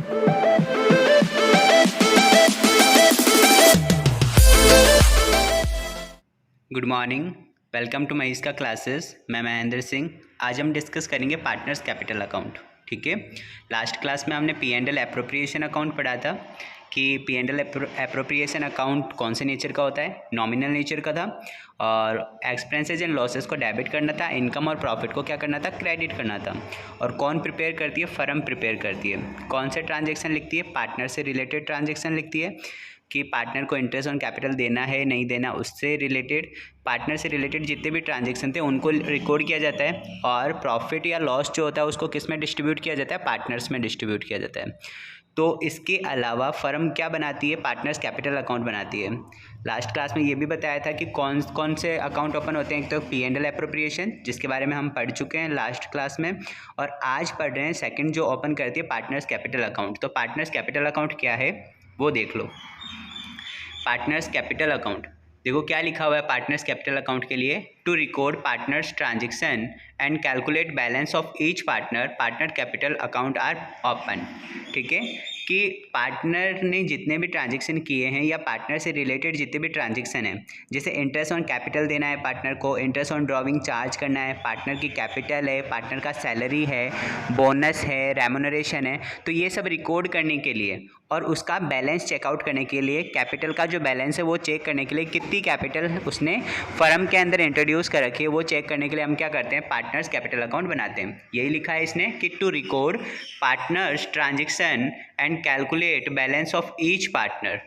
Good morning, welcome to Mahesh का classes. मैं महेंद्र सिंह। आज हम डिस्कस करेंगे पार्टनर्स कैपिटल अकाउंट। ठीक है, लास्ट क्लास में हमने P&L एप्रोप्रिएशन अकाउंट पढ़ा था कि P&L एप्रोप्रिएशन अकाउंट कौन से नेचर का होता है, नॉमिनल नेचर का था, और एक्सपेंसेस एंड लॉसेस को डेबिट करना था, इनकम और प्रॉफिट को क्या करना था, क्रेडिट करना था। और कौन प्रिपेयर करती है, फर्म प्रिपेयर करती है। कौन से ट्रांजेक्शन लिखती है, पार्टनर से रिलेटेड ट्रांजेक्शन लिखती है कि पार्टनर को इंटरेस्ट ऑन कैपिटल देना है नहीं देना, उससे रिलेटेड, पार्टनर से रिलेटेड जितने भी ट्रांजेक्शन थे उनको रिकॉर्ड किया जाता है। और प्रॉफिट या लॉस जो होता है उसको किस में डिस्ट्रीब्यूट किया जाता है, पार्टनर्स में डिस्ट्रीब्यूट किया जाता है। तो इसके अलावा फर्म क्या बनाती है, पार्टनर्स कैपिटल अकाउंट बनाती है। लास्ट क्लास में ये भी बताया था कि कौन कौन से अकाउंट ओपन होते हैं। एक तो P&L एप्रोप्रिएशन, जिसके बारे में हम पढ़ चुके हैं लास्ट क्लास में, और आज पढ़ रहे हैं सेकंड जो ओपन करती है पार्टनर्स कैपिटल अकाउंट। तो पार्टनर्स कैपिटल अकाउंट क्या है वो देख लो। पार्टनर्स कैपिटल अकाउंट, देखो क्या लिखा हुआ है पार्टनर्स कैपिटल अकाउंट के लिए। To record partners transaction and calculate balance of each partner, partner capital account are open. ठीक है, कि पार्टनर ने जितने भी ट्रांजेक्शन किए हैं या पार्टनर से रिलेटेड जितने भी ट्रांजेक्शन हैं, जैसे इंटरेस्ट ऑन कैपिटल देना है पार्टनर को, इंटरेस्ट ऑन ड्रॉविंग चार्ज करना है, पार्टनर की कैपिटल है, पार्टनर का सैलरी है, बोनस है, रेम्यूनरेशन है, तो ये सब रिकॉर्ड करने के लिए और उसका बैलेंस चेकआउट करने के लिए, कैपिटल का जो बैलेंस है वो चेक करने के लिए, कितनी कैपिटल उसने फर्म के अंदर इंट्रोड्यूस कर रखी है वो चेक करने के लिए हम क्या करते हैं, पार्टनर्स कैपिटल अकाउंट बनाते हैं। यही लिखा है इसने कि to record partners transaction and calculate balance of each partner,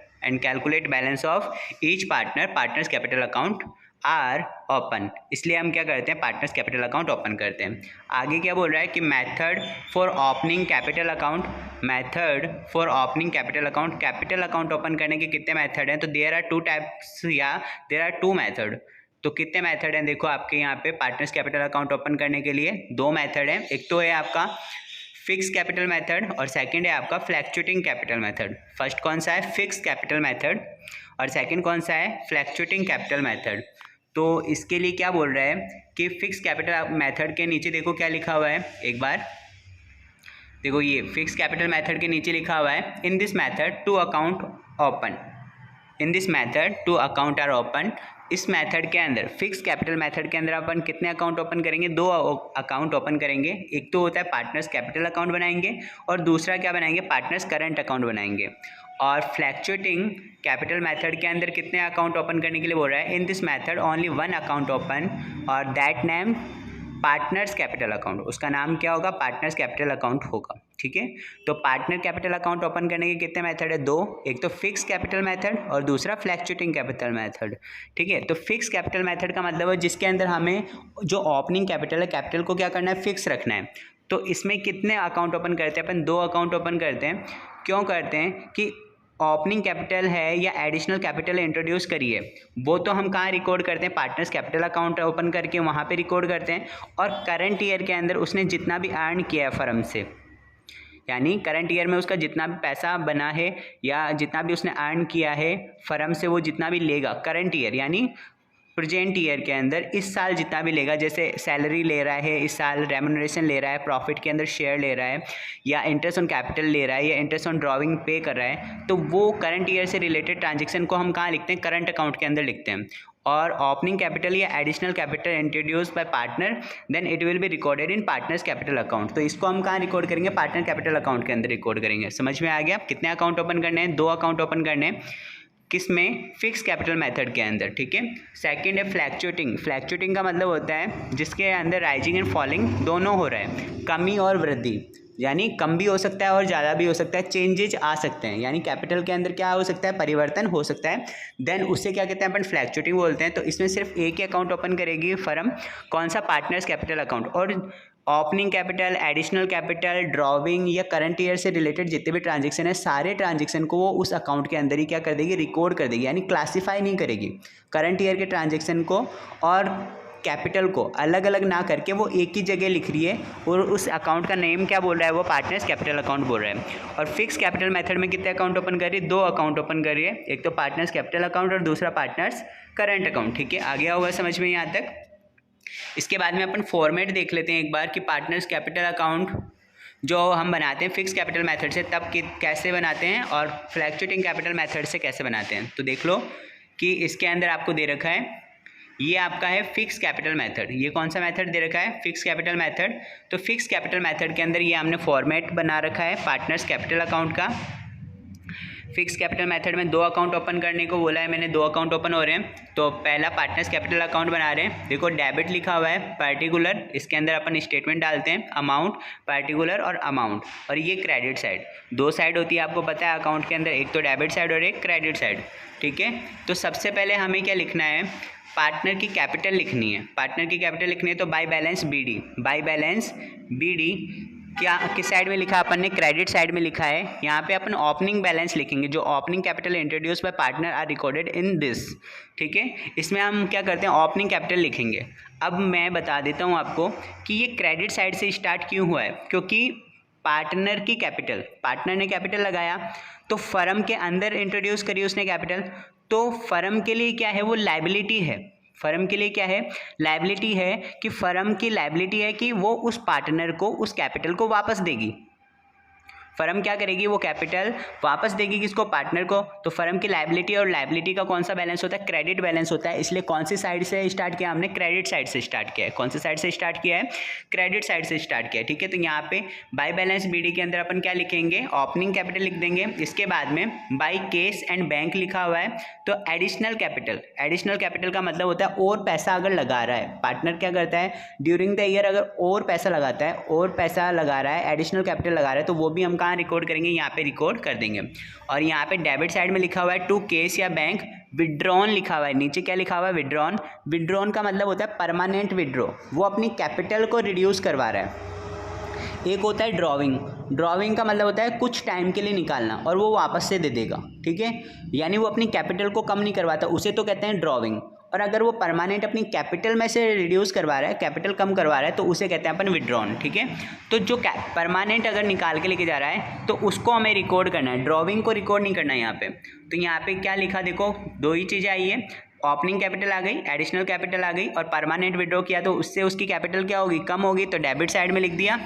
partners capital account are open. इसलिए हम क्या करते हैं, पार्टनर्स कैपिटल अकाउंट ओपन करते हैं। आगे क्या बोल रहा है कि method for opening capital account, capital account open करने के कितने मेथड हैं, तो देयर आर टू टाइप्स या देयर आर टू मेथड। तो कितने मेथड हैं, देखो आपके यहाँ पे पार्टनर्स कैपिटल अकाउंट ओपन करने के लिए दो मेथड हैं। एक तो है आपका फिक्स कैपिटल मेथड और सेकंड है आपका फ्लैक्चुएटिंग कैपिटल मेथड। फर्स्ट कौन सा है, फिक्स कैपिटल मेथड, और सेकंड कौन सा है, फ्लैक्चुएटिंग कैपिटल मेथड। तो इसके लिए क्या बोल रहा है कि फिक्स कैपिटल मेथड के नीचे देखो क्या लिखा हुआ है, एक बार देखो, ये फिक्स कैपिटल मेथड के नीचे लिखा हुआ है, in this method two account are open. इस मेथड के अंदर, फिक्स कैपिटल मेथड के अंदर अपन कितने अकाउंट ओपन करेंगे, दो अकाउंट ओपन करेंगे। एक तो होता है पार्टनर्स कैपिटल अकाउंट बनाएंगे और दूसरा क्या बनाएंगे, पार्टनर्स करंट अकाउंट बनाएंगे। और फ्लैक्चुएटिंग कैपिटल मेथड के अंदर कितने अकाउंट ओपन करने के लिए बोल रहा है, in this method only one account open और that name partners capital account. उसका नाम क्या होगा, पार्टनर्स कैपिटल अकाउंट होगा। ठीक है, तो पार्टनर कैपिटल अकाउंट ओपन करने के कितने मेथड है, दो। एक तो फिक्स कैपिटल मेथड और दूसरा फ्लैक्चुएटिंग कैपिटल मेथड। ठीक है, तो फिक्स कैपिटल मेथड का मतलब है जिसके अंदर हमें जो ओपनिंग कैपिटल है, कैपिटल को क्या करना है, फिक्स रखना है। तो इसमें कितने अकाउंट ओपन करते हैं अपन, दो अकाउंट ओपन करते हैं। क्यों करते हैं कि ओपनिंग कैपिटल है या एडिशनल कैपिटल इंट्रोड्यूस करिए, वो तो हम कहाँ रिकॉर्ड करते हैं, पार्टनर्स कैपिटल अकाउंट ओपन करके वहाँ पे रिकॉर्ड करते हैं। और करंट ईयर के अंदर उसने जितना भी अर्न किया है फर्म से, यानी करंट ईयर में उसका जितना भी पैसा बना है या जितना भी उसने अर्न किया है फर्म से, वो जितना भी लेगा करंट ईयर यानी प्रेजेंट ईयर के अंदर, इस साल जितना भी लेगा, जैसे सैलरी ले रहा है इस साल, रेम्यूनरेशन ले रहा है, प्रॉफिट के अंदर शेयर ले रहा है, या इंटरेस्ट ऑन कैपिटल ले रहा है, या इंटरेस्ट ऑन ड्रॉविंग पे कर रहा है, तो वो करंट ईयर से रिलेटेड ट्रांजेक्शन को हम कहाँ लिखते हैं, करंट अकाउंट के अंदर लिखते हैं। और ओपनिंग कैपिटल या additional capital introduce by partner, then it will be recorded in partners capital account. तो इसको हम कहाँ रिकॉर्ड करेंगे, पार्टनर कैपिटल अकाउंट के अंदर रिकॉर्ड करेंगे। समझ में आ गया, कितने अकाउंट ओपन करने हैं, दो अकाउंट ओपन करने हैं, किस में, फिक्स कैपिटल मेथड के अंदर। ठीक है, सेकंड है फ्लैक्चुएटिंग का मतलब होता है जिसके अंदर राइजिंग एंड फॉलिंग दोनों हो रहा है, कमी और वृद्धि, यानी कम भी हो सकता है और ज़्यादा भी हो सकता है, चेंजेज आ सकते हैं, यानी कैपिटल के अंदर क्या हो सकता है, परिवर्तन हो सकता है। देन उससे क्या कहते हैं अपन, फ्लैक्चुएटिंग बोलते हैं। तो इसमें सिर्फ एक ही अकाउंट ओपन करेगी फर्म, कौन सा, पार्टनर्स कैपिटल अकाउंट। और opening capital, additional capital, drawing या करंट ईयर से रिलेटेड जितने भी ट्रांजेक्शन है, सारे ट्रांजेक्शन को वो उस अकाउंट के अंदर ही क्या कर देगी, रिकॉर्ड कर देगी, यानी क्लासीफाई नहीं करेगी। करंट ईयर के ट्रांजेक्शन को और कैपिटल को अलग अलग ना करके वो एक ही जगह लिख रही है, और उस अकाउंट का नेम क्या बोल रहा है, वो पार्टनर्स कैपिटल अकाउंट बोल रहा है। और फिक्स कैपिटल मेथड में कितने अकाउंट ओपन कर रही है, दो अकाउंट ओपन कर रही है, एक तो पार्टनर्स कैपिटल अकाउंट और दूसरा पार्टनर्स करंट अकाउंट। ठीक है, आ गया होगा समझ में यहाँ तक। इसके बाद में अपन फॉर्मेट देख लेते हैं एक बार कि पार्टनर्स कैपिटल अकाउंट जो हम बनाते हैं फिक्स कैपिटल मेथड से तब कैसे बनाते हैं और फ्लैक्चुएटिंग कैपिटल मेथड से कैसे बनाते हैं। तो देख लो कि इसके अंदर आपको दे रखा है, ये आपका है फिक्स कैपिटल मेथड। ये कौन सा मेथड दे रखा है? Fix capital method. तो फिक्स कैपिटल मेथड के अंदर ये हमने फॉर्मेट बना रखा है पार्टनर्स कैपिटल अकाउंट का। फिक्स कैपिटल मेथड में 2 अकाउंट ओपन करने को बोला है मैंने, 2 अकाउंट ओपन हो रहे हैं। तो पहला पार्टनर्स कैपिटल अकाउंट बना रहे हैं। देखो डेबिट लिखा हुआ है पर्टिकुलर, इसके अंदर अपन स्टेटमेंट डालते हैं अमाउंट, पर्टिकुलर और अमाउंट, और ये क्रेडिट साइड। 2 साइड होती है आपको पता है अकाउंट के अंदर, एक तो डेबिट साइड और एक क्रेडिट साइड, ठीक है। तो सबसे पहले हमें क्या लिखना है? पार्टनर की कैपिटल लिखनी है। पार्टनर की कैपिटल लिखनी है तो by balance BD, by balance BD क्या किस साइड में लिखा है अपन ने? क्रेडिट साइड में लिखा है। यहाँ पे अपन ओपनिंग बैलेंस लिखेंगे, जो opening capital introduce by partner are recorded in this, ठीक है। इसमें हम क्या करते हैं? ओपनिंग कैपिटल लिखेंगे। अब मैं बता देता हूँ आपको कि ये क्रेडिट साइड से स्टार्ट क्यों हुआ है, क्योंकि पार्टनर की कैपिटल, पार्टनर ने कैपिटल लगाया तो फर्म के अंदर इंट्रोड्यूस करी उसने कैपिटल, तो फर्म के लिए क्या है? वो लायबिलिटी है। फर्म के लिए क्या है? लायबिलिटी है कि फर्म की लायबिलिटी है कि वो उस पार्टनर को उस कैपिटल को वापस देगी। फर्म क्या करेगी? वो कैपिटल वापस देगी किसको? पार्टनर को। तो फर्म की लायबिलिटी, और लायबिलिटी का कौन सा बैलेंस होता है? क्रेडिट बैलेंस होता है। इसलिए कौन सी साइड से स्टार्ट किया हमने? क्रेडिट साइड से स्टार्ट किया है। कौन सी साइड से स्टार्ट किया है? क्रेडिट साइड से स्टार्ट किया है, ठीक है। तो यहाँ पे बाय बैलेंस बीडी के अंदर अपन क्या लिखेंगे? ओपनिंग कैपिटल लिख देंगे। इसके बाद में बाय केस एंड बैंक लिखा हुआ है, तो एडिशनल कैपिटल, एडिशनल कैपिटल का मतलब होता है और पैसा अगर लगा रहा है पार्टनर, क्या करता है ड्यूरिंग द ईयर, अगर और पैसा लगाता है, और पैसा लगा रहा है, एडिशनल कैपिटल लगा रहा है, तो वो भी हम कहाँ रिकॉर्ड करेंगे? यहाँ पे रिकॉर्ड कर देंगे। और यहाँ पे डेबिट साइड में लिखा हुआ है टू केस या बैंक विड्रॉन लिखा हुआ है। नीचे क्या लिखा हुआ है? विड्रॉन। विड्रॉन का मतलब होता है परमानेंट विड्रॉ, वो अपनी कैपिटल को रिड्यूस करवा रहा है। एक होता है ड्रॉविंग, ड्रॉविंग का मतलब होता है कुछ टाइम के लिए निकालना और वो वापस से दे देगा, ठीक है। यानी वो अपनी कैपिटल को कम नहीं करवाता, उसे तो कहते हैं ड्रॉविंग। और अगर वो परमानेंट अपनी कैपिटल में से रिड्यूस करवा रहा है, कैपिटल कम करवा रहा है, तो उसे कहते हैं अपन विड्रॉन, ठीक है। तो जो परमानेंट अगर निकाल के लेके जा रहा है तो उसको हमें रिकॉर्ड करना है, ड्रॉविंग को रिकॉर्ड नहीं करना है यहाँ पे। तो यहाँ पे क्या लिखा? देखो 2 ही चीज़ें आई है, ओपनिंग कैपिटल आ गई, एडिशनल कैपिटल आ गई, और परमानेंट विड्रॉ किया तो उससे उसकी कैपिटल क्या होगी? कम होगी। तो डेबिट साइड में लिख दिया।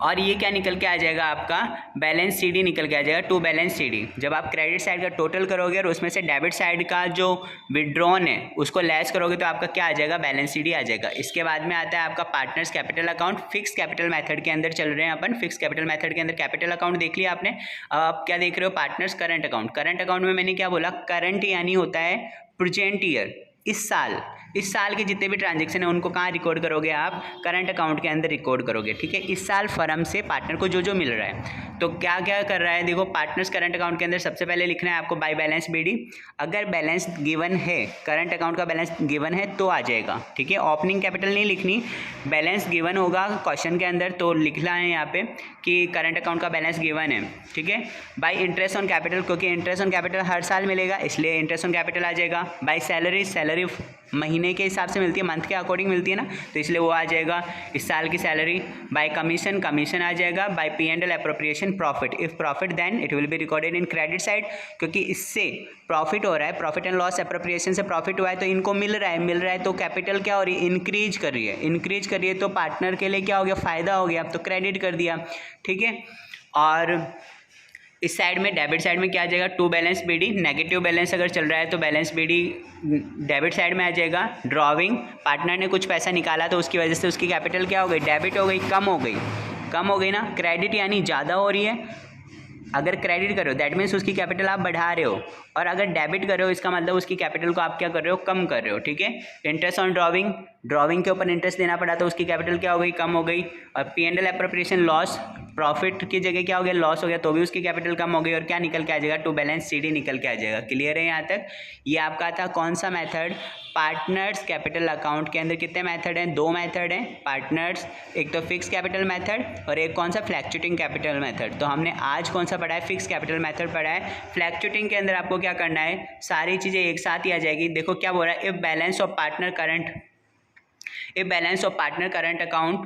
और ये क्या निकल के आ जाएगा? आपका बैलेंस सीडी निकल के आ जाएगा, टू बैलेंस सीडी। जब आप क्रेडिट साइड का टोटल करोगे और उसमें से डेबिट साइड का जो विड्रॉन है उसको लेस करोगे तो आपका क्या आ जाएगा? बैलेंस सीडी आ जाएगा। इसके बाद में आता है आपका partners capital account. Fix capital method के अंदर चल रहे हैं अपन। फिक्स कैपिटल मेथड के अंदर कैपिटल अकाउंट देख लिया आपने। अब आप क्या देख रहे हो? Partners current account. Current account में मैंने क्या बोला? करंट यानी होता है प्रेजेंट ईयर, इस साल के जितने भी ट्रांजैक्शन है उनको कहाँ रिकॉर्ड करोगे? आप करंट अकाउंट के अंदर रिकॉर्ड करोगे, ठीक है। इस साल फर्म से पार्टनर को जो जो मिल रहा है, तो क्या क्या कर रहा है? देखो पार्टनर्स करंट अकाउंट के अंदर सबसे पहले लिखना है आपको बाय बैलेंस बीडी। अगर बैलेंस गिवन है, करंट अकाउंट का बैलेंस गिवन है तो आ जाएगा, ठीक है। ओपनिंग कैपिटल नहीं लिखनी, बैलेंस गिवन होगा क्वेश्चन के अंदर तो लिखना है यहाँ पे कि करंट अकाउंट का बैलेंस गिवन है, ठीक है। बाय इंटरेस्ट ऑन कैपिटल, क्योंकि इंटरेस्ट ऑन कैपिटल हर साल मिलेगा इसलिए इंटरेस्ट ऑन कैपिटल आ जाएगा। बाय सैलरी, सैलरी महीने के हिसाब से मिलती है, मंथ के अकॉर्डिंग मिलती है ना, तो इसलिए वो आ जाएगा इस साल की सैलरी। बाय कमीशन, कमीशन आ जाएगा। By P&L appropriation, profit, if profit then it will be recorded in credit side, क्योंकि इससे प्रॉफिट हो रहा है, प्रॉफिट एंड लॉस एप्रोप्रिएशन से प्रॉफिट हुआ है तो इनको मिल रहा है तो कैपिटल क्या हो रही है? इंक्रीज कर रही है, इंक्रीज कर रही है तो पार्टनर के लिए क्या हो गया? फ़ायदा हो गया, अब तो क्रेडिट कर दिया, ठीक है। और इस साइड में डेबिट साइड में क्या आ जाएगा? To balance BD. Negative balance अगर चल रहा है तो बैलेंस बीडी डेबिट साइड में आ जाएगा। ड्रॉविंग, पार्टनर ने कुछ पैसा निकाला तो उसकी वजह से उसकी कैपिटल क्या हो गई? डेबिट हो गई, कम हो गई ना। क्रेडिट यानी ज़्यादा हो रही है, अगर क्रेडिट कर रहे हो दैट मीन्स उसकी कैपिटल आप बढ़ा रहे हो, और अगर डेबिट कर रहे हो इसका मतलब उसकी कैपिटल को आप क्या कर रहे हो? कम कर रहे हो, ठीक है। इंटरेस्ट ऑन ड्रॉविंग, ड्रॉविंग के ऊपर इंटरेस्ट देना पड़ा तो उसकी कैपिटल क्या हो गई? कम हो गई। और P&L एप्रोप्रिएशन, लॉस, प्रॉफिट की जगह क्या हो गया? लॉस हो गया, तो भी उसकी कैपिटल कम हो गई और क्या निकल के आ जाएगा? टू बैलेंस सीडी निकल के आ जाएगा। क्लियर है यहाँ तक? ये आपका था कौन सा मेथड? पार्टनर्स कैपिटल अकाउंट के अंदर कितने मेथड हैं? 2 मेथड हैं पार्टनर्स, एक तो फिक्स कैपिटल मेथड और एक कौन सा? Fluctuating capital method. तो हमने आज कौन सा पढ़ा है? फिक्स कैपिटल मेथड पढ़ा है। फ्लैक्चुएटिंग के अंदर आपको क्या करना है? सारी चीज़ें एक साथ ही आ जाएगी। देखो क्या बोल रहा है? If balance of partner current account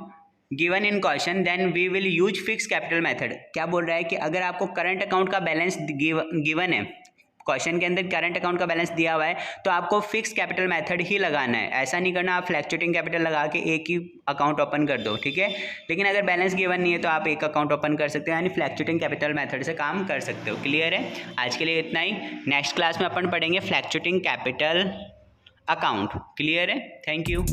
given in question then we will use fix capital method. क्या बोल रहा है कि अगर आपको करंट अकाउंट का बैलेंस गिवन है, क्वेश्चन के अंदर करंट अकाउंट का बैलेंस दिया हुआ है तो आपको फिक्स कैपिटल मेथड ही लगाना है, ऐसा नहीं करना आप फ्लैक्चुएटिंग कैपिटल लगा के एक ही अकाउंट ओपन कर दो, ठीक है। लेकिन अगर बैलेंस गिवन नहीं है तो आप एक अकाउंट ओपन कर सकते हो, यानी फ्लैक्चुएटिंग कैपिटल मेथड से काम कर सकते हो। क्लियर है? आज के लिए इतना ही। नेक्स्ट क्लास में अपन पढ़ेंगे फ्लैक्चुएटिंग कैपिटल अकाउंट। क्लियर है? Thank you.